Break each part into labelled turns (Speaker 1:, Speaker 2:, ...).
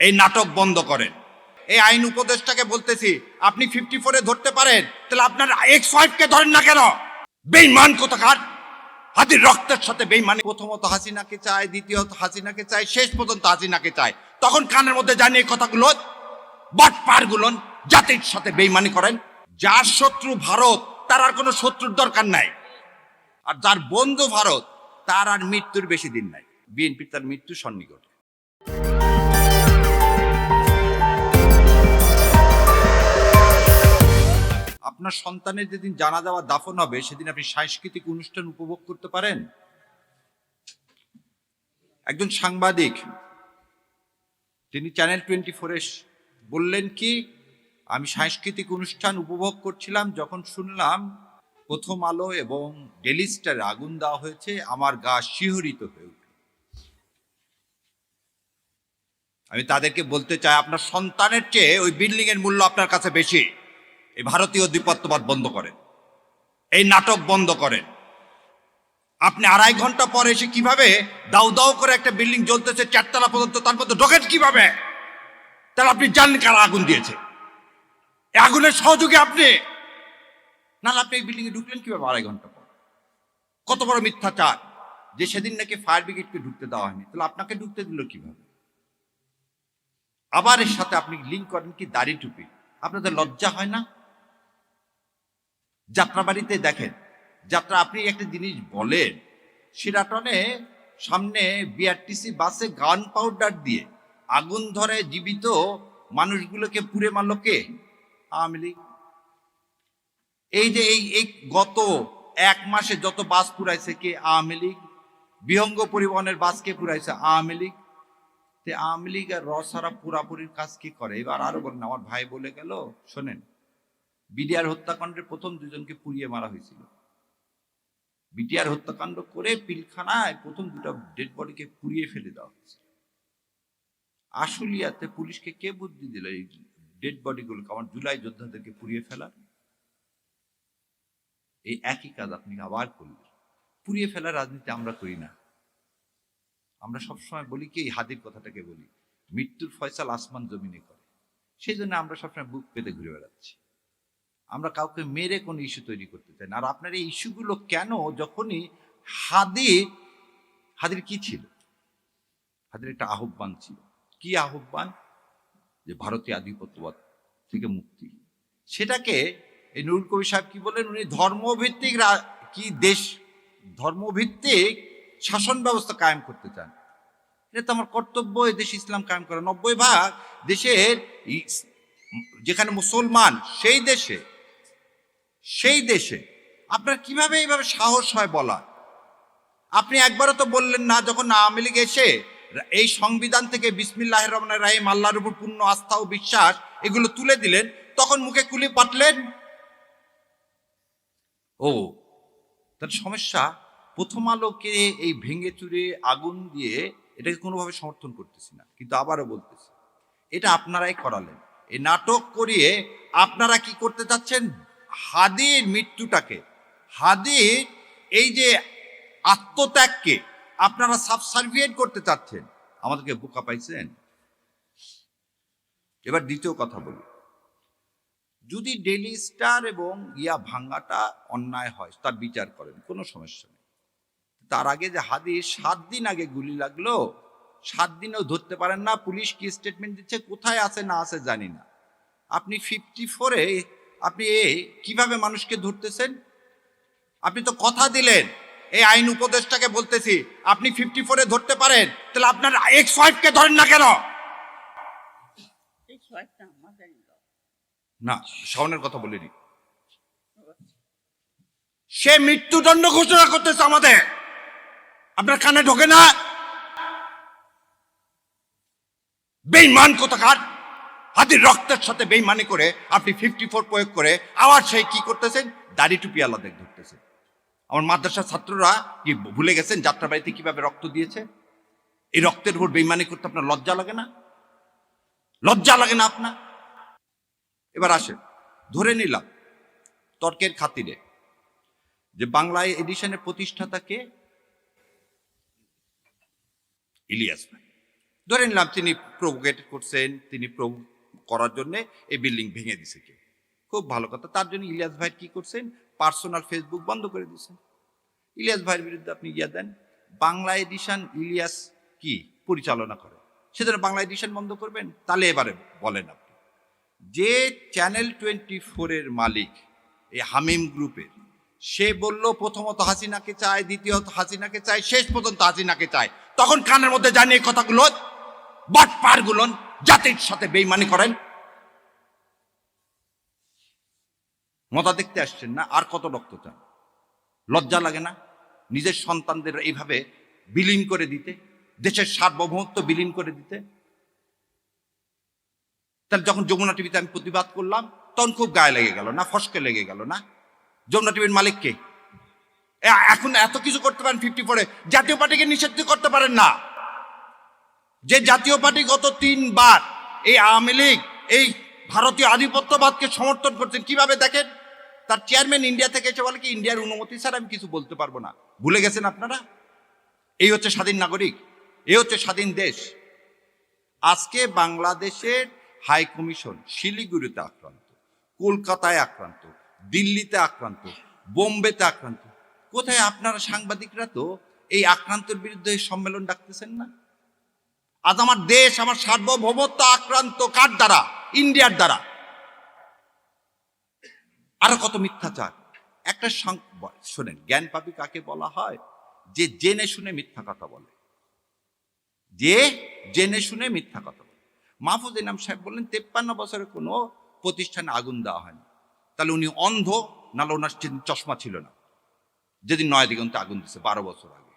Speaker 1: এই নাটক বন্ধ করেন। এই আইন উপদেষ্টাকে বলতেছি, আপনি 54-এ ধরতে পারেন, তাহলে আপনার এক্স ওয়াইফকে ধরেন না কেন? বেঈমান কোথাকার! হাতির রক্তের সাথে বেঈমানি। প্রথমত হাসিনাকে চায়, দ্বিতীয়ত হাসিনাকে চায়, শেষ পর্যন্ত হাসিনাকে চায়। তখন কানের মধ্যে জানিয়ে কথাগুলো বাটপারগুলো জাতির সাথে বেঈমানি করেন। যার শত্রু ভারত, তার আর কোনো শত্রুর দরকার নাই। আর যার বন্ধু ভারত, তার আর মৃত্যুর বেশি দিন নাই। বিএনপির তার মৃত্যু সন্নিকটে। আপনার সন্তানের যেদিন জানা যাওয়া দাফন হবে, সেদিন আপনি সাংস্কৃতিক অনুষ্ঠান উপভোগ করতে পারেন? একজন সাংবাদিক তিনি চ্যানেল 24-এ বললেন কি, আমি সাংস্কৃতিক অনুষ্ঠান উপভোগ করছিলাম, যখন শুনলাম প্রথম আলো এবং ডেইলি স্টারে আগুন দেওয়া হয়েছে, আমার গা শিহরিত হয়ে উঠল। আমি তাদেরকে বলতে চাই, আপনার সন্তানের চেয়ে ওই বিল্ডিং এর মূল্য আপনার কাছে বেশি। এই ভারতীয় আধিপত্যবাদ বন্ধ করেন, এই নাটক বন্ধ করেন। আপনি 2.5 ঘন্টা পরে এসে কিভাবে দাউ দাউ করে একটা বিল্ডিং জ্বলতেছে 4 তলা পর্যন্ত, তার মধ্যে ঢোকেন কিভাবে? তাহলে আপনি জানেন কারা আগুন দিয়েছে? এই আগুনের সহযোগী আপনি, নাহলে আপনি এই বিল্ডিং এ ঢুকলেন কিভাবে 2.5 ঘন্টা পর? কত বড় মিথ্যাচার যে সেদিন নাকি ফায়ার ব্রিগেডকে ঢুকতে দেওয়া হয়নি, তাহলে আপনাকে ঢুকতে দিল কিভাবে? আবার এর সাথে আপনি লিঙ্ক করেন কি দাড়ি টুপি। আপনাদের লজ্জা হয় না? যাত্রাবাড়িতে দেখেন, যাত্রা আপনি একটা জিনিস বলেন, শিরাটনে সামনে বিআরটিসি বাসে গান পাউডার দিয়ে আগুন ধরে জীবিত মানুষগুলোকে পুড়ে মারল কে? আওয়ামী লীগ। এই যে এই গত 1 মাসে যত বাস পুরাইছে কে? আওয়ামী লীগ। বিহঙ্গ পরিবহনের বাস কে পুরাইছে? আওয়ামী লীগ। আওয়ামী লীগ আর রসারা পুরাপুরির কাজ কি করে? এবার আরো বলেন। আমার ভাই বলে গেল, শোনেন, বিডিআর হত্যাকাণ্ডের প্রথম 2 জনকে পুড়িয়ে মারা হয়েছিল। বিডিআর হত্যাকাণ্ড করে পিলখানায় প্রথম 2টা ডেড বডিকে পুড়িয়ে ফেলে দেওয়া হয়েছে। আশুলিয়াতে পুলিশকে কে বুদ্ধি দিল এই ডেড বডিগুলোকে, আমার জুলাই যোদ্ধাদেরকে পুড়িয়ে ফেলার? এই একই কাজ আপনি আবার করলেন। পুড়িয়ে ফেলার রাজনীতি আমরা করি না। আমরা সবসময় বলি কি, এই হাদির কথাটাকে বলি, মৃত্যুর ফয়সাল আসমান জমিনে করে। সেই জন্য আমরা সবসময় বুক পেতে ঘুরে বেড়াচ্ছি। আমরা কাউকে মেরে কোনো ইস্যু তৈরি করতে চাই না। আর আপনার এই ইস্যুগুলো কেন? যখনই হাদির কি ছিল? হাদির একটা আহ্বান ছিল। কি আহ্বান? যে ভারতীয় আধিপত্যবাদ থেকে মুক্তি। সেটাকে এই নুরুল কবির সাহেব কি বলেন? উনি ধর্মভিত্তিক ধর্মভিত্তিক শাসন ব্যবস্থা কায়েম করতে চান। এটা তো আমার কর্তব্য, এই দেশে ইসলাম কায়েম করা। 90% দেশের যেখানে মুসলমান, সেই দেশে আপনার কিভাবে এইভাবে সাহস হয় বলা? আপনি একবারও তো বললেন না, যখন আওয়ামী লীগ এসে এই সংবিধান থেকে বিসমিল্লাহির রহমানির রহিম, আল্লাহর উপর পূর্ণ আস্থা ও বিশ্বাস এগুলো তুলে দিলেন, তখন মুখে কুলি পাটলেন। ও তার সমস্যা, প্রথম আলোকে এই ভেঙে চুরে আগুন দিয়ে এটাকে কোনোভাবে সমর্থন করতেছি না, কিন্তু আবারও বলতেছি, এটা আপনারাই করালেন। এই নাটক করিয়ে আপনারা কি করতে চাচ্ছেন? হাদির মৃত্যুটাকে, হাদির এই যে আত্মত্যাগকে আপনারা সাবসার্ভিয়েন্ট করতে চাচ্ছেন। আমাদেরকে বোকা পাইছেন। এবার দ্বিতীয় কথা বলি, যদি ডেইলি স্টার এবং ভাঙ্গাটা অন্যায় হয়, তার বিচার করেন, কোনো সমস্যা নেই। তার আগে যে হাদির 7 দিন আগে গুলি লাগলো, 7 দিনেও ধরতে পারেন না। পুলিশ কি স্টেটমেন্ট দিচ্ছে, কোথায় আছে না আছে জানি না। আপনি 54-এ আপনি কিভাবে মানুষকে ধরতেছেন? আপনি তো কথা দিলেন। এই আইন উপদেষ্টাকে বলতেছি, আপনি 54-এ ধরতে পারেন, তাহলে আপনার এক্স ওয়াইফকে ধরেন না কেন? না, শাওনের কথা বলিনি। সে মৃত্যুদণ্ড ঘোষণা করতেছে আমাদের, আপনার কানে ঢোকে না? বেঈমান কোথাকার! হাতির রক্তের সাথে বেঈমানি করে আপনি 54 প্রয়োগ করে আবার সেই কি করতেছেন? দাড়ি টুপি আলাদা ধরতেছেন। আমার মাদ্রাসার ছাত্ররা কি ভুলে গেছেন যাত্রাবাড়িতে কিভাবে রক্ত দিয়েছে? এই রক্তের উপর বেঈমানি করতে আপনার লজ্জা লাগে না? লজ্জা লাগে না আপনার? এবার আসেন, ধরে নিলাম তর্কের খাতিরে যে বাংলা এডিশনের প্রতিষ্ঠাতা কে? ইলিয়াস ভাই। ধরে নিলাম তিনি প্রভোকেট করছেন, তিনি করার জন্য এই বিল্ডিং ভেঙে দিছে কেউ, খুব ভালো কথা। তার জন্য ইলিয়াস ভাই কি করছেন, পার্সোনাল ফেসবুক বন্ধ করে দিয়েছেন। ইলিয়াস ভাইয়ের বিরুদ্ধে আপনি ইয়া দেন, বাংলা এডিশন ইলিয়াস কি পরিচালনা করে, সেজন্য বাংলা এডিশন বন্ধ করবেন? তাহলে এবারে বলেন আপনি, যে চ্যানেল 24-এর মালিক এই হামিম গ্রুপের, সে বলল প্রথমত হাসিনাকে চায়, দ্বিতীয়ত হাসিনাকে চায়, শেষ পর্যন্ত হাসিনাকে চায়, তখন কানের মধ্যে জানিয়ে কথাগুলো বাটপারগুলো জাতির সাথে বেইমানি করেন। মজা দেখতে আসছেন না? আর কত রক্ত চান? লজ্জা লাগে না নিজের সন্তানদের এইভাবে বিলীন করে দিতে, দেশের সার্বভৌমত্ব বিলীন করে দিতে? তাহলে যখন যমুনা টিভিতে আমি প্রতিবাদ করলাম তখন খুব গায়ে লেগে গেল না, ফসকে লেগে গেল না? যমুনা টিভির মালিককে এখন এত কিছু করতে পারেন 54-এ, জাতীয় পার্টিকে নিষিদ্ধ করতে পারেন না? যে জাতীয় পার্টি গত 3 বার এই আওয়ামী লীগ এই ভারতীয় আধিপত্যবাদকে সমর্থন করছেন, কিভাবে দেখেন? তার চেয়ারম্যান ইন্ডিয়া থেকে এসে বলে কি ইন্ডিয়ার অনুমতি ছাড়া আমি কিছু বলতে পারবো না। ভুলে গেছেন আপনারা? এই হচ্ছে স্বাধীন নাগরিক, এই হচ্ছে স্বাধীন দেশ। আজকে বাংলাদেশের হাই কমিশন শিলিগুড়িতে আক্রান্ত, কলকাতায় আক্রান্ত, দিল্লিতে আক্রান্ত, বোম্বেতে আক্রান্ত। কোথায় আপনারা সাংবাদিকরা তো এই আক্রান্তের বিরুদ্ধে সম্মেলন ডাকতেছেন না? আজ আমার দেশ, আমার সার্বভৌমত্ব আক্রান্ত কার দ্বারা? ইন্ডিয়ার দ্বারা। আরো কত মিথ্যাচার। একটা শোনেন, জ্ঞান পাপী কাকে বলা হয়? যে জেনে শুনে মিথ্যা কথা বলে, যে জেনে শুনে মিথ্যা কথা বলে। মাহফুজ ইনাম সাহেব বললেন 53 বছরে কোনো প্রতিষ্ঠানে আগুন দেওয়া হয়নি। তাহলে উনি অন্ধ, নাহলে ওনার চশমা ছিল না যেদিন 9 দিগন্তে আগুন দিচ্ছে 12 বছর আগে।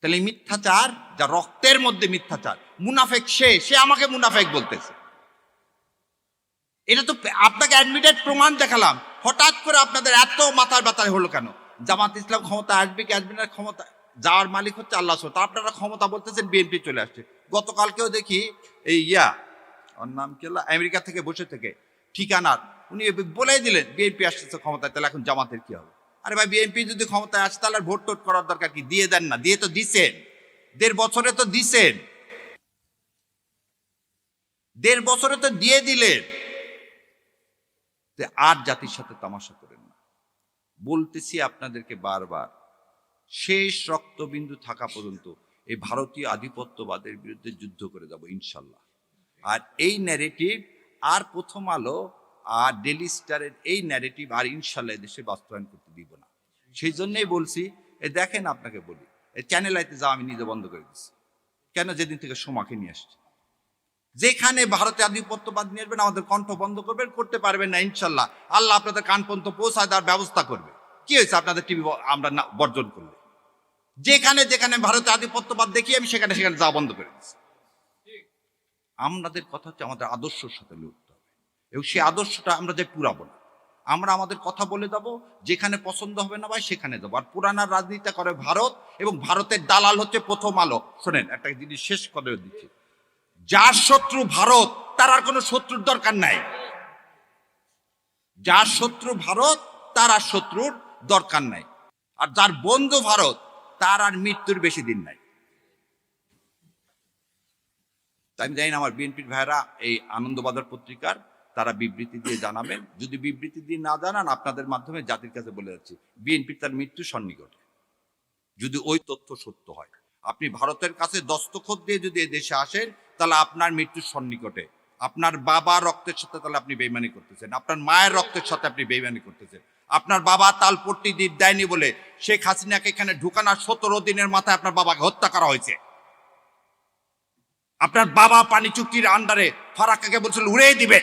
Speaker 1: তাহলে মিথ্যাচার, যা রক্তের মধ্যে মিথ্যাচার, মুনাফেক সে আমাকে মুনাফেক বলতেছে। এটা তো আপনাকে অ্যাডমিটেড প্রমাণ দেখালাম, হঠাৎ করে আপনাদের এত মাথার ব্যথা হলো কেন? জামাত ইসলাম ক্ষমতা আসবে কি আসবে না, ক্ষমতা যাওয়ার মালিক হচ্ছে আল্লাহ। তা আপনারা ক্ষমতা বলতেছেন, বিএনপি চলে আসছে। গতকালকেও দেখি এই ওর নাম কি, আমেরিকা থেকে বসে থেকে ঠিকানার উনি বলেই দিলেন বিএনপি আসছে ক্ষমতায়, তাহলে এখন জামাতের কি হবে? আরে ভাই, বিএনপি যদি ক্ষমতায় আসে তাহলে ভোট টোট করার দরকার কি? দিয়ে দেন না, দিয়ে তো দিছেন, 1.5 বছরে তো দিছেন, 1.5 বছরে তো দিয়ে দিলেন। আর জাতির সাথে তামাশা করেন না। বলতেছি আপনাদেরকে বারবার, শেষ রক্তবিন্দু থাকা পর্যন্ত এই ভারতীয় আধিপত্যবাদের বিরুদ্ধে যুদ্ধ করে যাব ইনশাল্লাহ। আর এই ন্যারেটিভ আর প্রথম আলো আর ডেলি স্টারের এই ন্যারেটিভ আর ইনশাল্লাহ দেশে বাস্তবায়ন করতে দিব না। সেই জন্যই বলছি, দেখেন আপনাকে বলি, এই চ্যানেল আইতে যাওয়া আমি নিজে বন্ধ করে দিচ্ছি। কেন? যেদিন থেকে সোমাকে নিয়ে আসছি, যেখানে ভারতে আধিপত্যবাদ নিয়ে আসবেন আমাদের কণ্ঠ বন্ধ করবেন, করতে পারবেন না ইনশাল্লাহ। আল্লাহ আপনাদের কান পর্যন্ত পৌঁছায় দেওয়ার ব্যবস্থা করবে। কি হয়েছে আপনাদের টিভি আমরা বর্জন করলে? যেখানে যেখানে ভারতে আধিপত্যবাদ দেখি আমি সেখানে সেখানে যাওয়া বন্ধ করে দিচ্ছি। আমাদের কথা হচ্ছে আমাদের আদর্শের সাথে লড়তে হবে, এবং সেই আদর্শটা আমরা যে পুরাবো না। আমরা আমাদের কথা বলে দেবো, যেখানে পছন্দ হবে না ভাই সেখানে যাবো। আর পুরানার রাজনীতি করে ভারত, এবং ভারতের দালাল হচ্ছে প্রথম আলো। শোনেন, একটা জিনিস শেষ করে দিচ্ছি, যার শত্রু ভারত তার আর কোনো শত্রুর দরকার নাই। যার শত্রু ভারত তার আর শত্রুর দরকার নাই। আর যার বন্ধু ভারত তার আর মৃত্যুর বেশি দিন নাই। তাই আমি জানি না আমার বিএনপির ভাইরা এই আনন্দবাজার পত্রিকার তারা বিবৃতি দিয়ে জানাবেন। যদি বিবৃতি দিয়ে না জানান, আপনাদের মাধ্যমে জাতির কাছে বলে যাচ্ছি, বিএনপির তার মৃত্যু সন্নিকটে। যদি ওই তথ্য সত্য হয়, আপনি ভারতের কাছে দস্তখত দিয়ে যদি এই দেশে আসেন, তাহলে আপনার মৃত্যুর সন্নিকটে। আপনার বাবা রক্তের সাথে তাহলে আপনি বেইমানি করতেছেন, আপনার মায়ের রক্তের সাথে আপনি বেইমানি করতেছেন। আপনার বাবা তালপট্টি দিয়ে দেয়নি বলে শেখ হাসিনাকে এখানে ঢুকানোর 17 দিনের মাথায় আপনার বাবাকে হত্যা করা হয়েছে। আপনার বাবা পানি চুক্তির আন্ডারে ফারাক্কাকে বলছিল উড়িয়ে দিবে।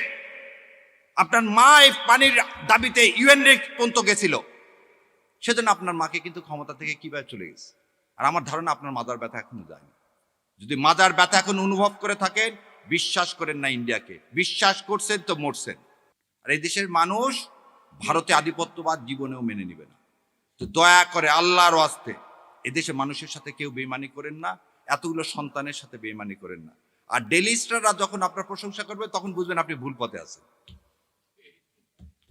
Speaker 1: আপনার মা এই পানির দাবিতে ইউএন পর্যন্ত গেছিল, সেজন্য আপনার মাকে কিন্তু ক্ষমতা থেকে কিভাবে চলে গেছে। আর আমার ধারণা আপনার মাজার ব্যথা এখনো যায়নি। যদি মাজার ব্যথা এখন অনুভব করে থাকেন, বিশ্বাস করেন না ইন্ডিয়াকে, বিশ্বাস করছেন তো মরছেন। আর এই দেশের মানুষ ভারতে আধিপত্যবাদ জীবনেও মেনে নিবে না। তো দয়া করে আল্লাহর ওয়াস্তে এদেশে মানুষের সাথে কেউ বেইমানি করেন না, এতগুলো সন্তানের সাথে বেইমানি করেন না। আর ডেলি স্টাররা যখন আপনার প্রশংসা করবে তখন বুঝবেন আপনি ভুল পথে আছেন।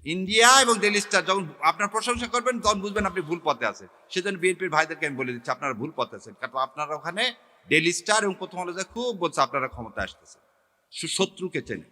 Speaker 1: ইন্ডিয়া এবং ডেলি স্টার যখন আপনার প্রশংসা করবেন তখন বুঝবেন আপনি ভুল পথে আছেন। সেজন্য বিএনপির ভাইদেরকে আমি বলে দিচ্ছি, আপনারা ভুল পথে আছেন, কারণ আপনারা ওখানে ডেইলি স্টার এবং প্রথম আলো খুব বলছে আপনারা ক্ষমতা আসতেছে, শত্রুকে চেনে।